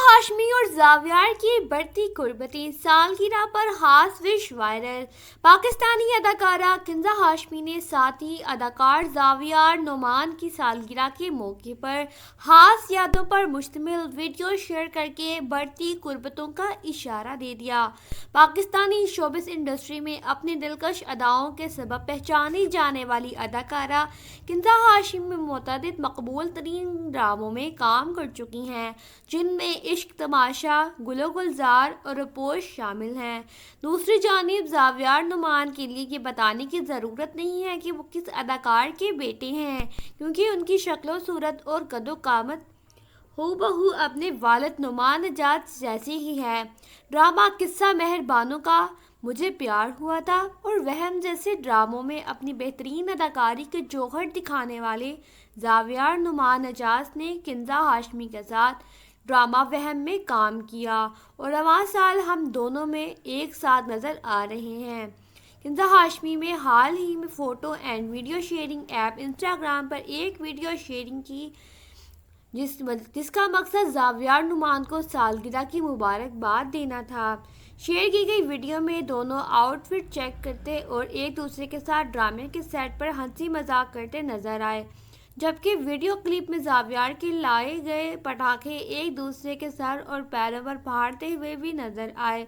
ہاشمی اور زاویار کی بڑھتی قربتی سالگرہ پر خاص وش وائرل۔ پاکستانی اداکارہ کنزا ہاشمی نے ساتھی اداکار زاویار نعمان کی سالگرہ کے موقع پر خاص یادوں پر مشتمل ویڈیو شیئر کرکے بڑھتی قربتوں کا اشارہ دے دیا۔ پاکستانی شوبز انڈسٹری میں اپنی دلکش اداؤں کے سبب پہچانی جانے والی اداکارہ کنزا ہاشمی متعدد مقبول ترین ڈراموں میں کام کر چکی ہیں، جن میں عشق تماشا، گل و گلزار اور روپوش شامل ہیں۔ دوسری جانب زاویار نعمان کے لیے یہ بتانے کی ضرورت نہیں ہے کہ وہ کس اداکار کے بیٹے ہیں، کیونکہ ان کی شکل و صورت اور قد و قامت ہو بہو اپنے والد نعمان نجات جیسی ہی ہے۔ ڈرامہ قصہ مہر بانو کا مجھے پیار ہوا تھا اور وہم جیسے ڈراموں میں اپنی بہترین اداکاری کے جوہر دکھانے والے زاویار نعمان نجات نے کنزا ہاشمی کے ساتھ ڈرامہ وہم میں کام کیا اور رواں سال ہم دونوں میں ایک ساتھ نظر آ رہے ہیں۔ کنزا ہاشمی نے حال ہی میں photo and video sharing app Instagram پر ایک ویڈیو شیئرنگ کی جس کا مقصد زاویار نعمان کو سالگرہ کی مبارکباد دینا تھا۔ شیئر کی گئی ویڈیو میں دونوں آؤٹ فٹ چیک کرتے اور ایک دوسرے کے ساتھ ڈرامے کے سیٹ پر ہنسی مذاق کرتے نظر آئے، جبکہ ویڈیو کلپ میں زاویار کے لائے گئے پٹاخے ایک دوسرے کے سر اور پیروں پر پھاڑتے ہوئے بھی نظر آئے۔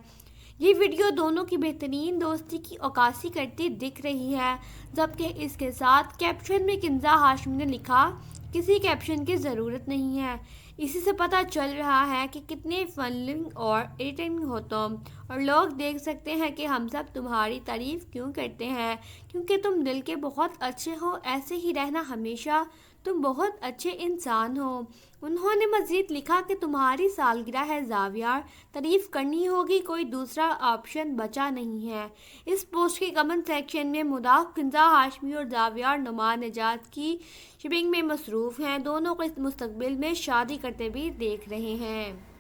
یہ ویڈیو دونوں کی بہترین دوستی کی عکاسی کرتی دکھ رہی ہے، جبکہ اس کے ساتھ کیپشن میں کنزا ہاشمی نے لکھا، "کسی کیپشن کی ضرورت نہیں ہے، اسی سے پتہ چل رہا ہے کہ کتنے فننگ اور انٹرٹیننگ ہو تم، اور لوگ دیکھ سکتے ہیں کہ ہم سب تمہاری تعریف کیوں کرتے ہیں، کیونکہ تم دل کے بہت اچھے ہو، ایسے ہی رہنا ہمیشہ، تم بہت اچھے انسان ہو۔" انہوں نے مزید لکھا کہ تمہاری سالگرہ ہے زاویار، تعریف کرنی ہوگی، کوئی دوسرا آپشن بچا نہیں ہے۔ اس پوسٹ کے کمنٹ سیکشن میں مداح کنزا ہاشمی اور زاویار نعمان نجات کی شپنگ میں مصروف ہیں، دونوں کو مستقبل میں شادی کرتے بھی دیکھ رہے ہیں۔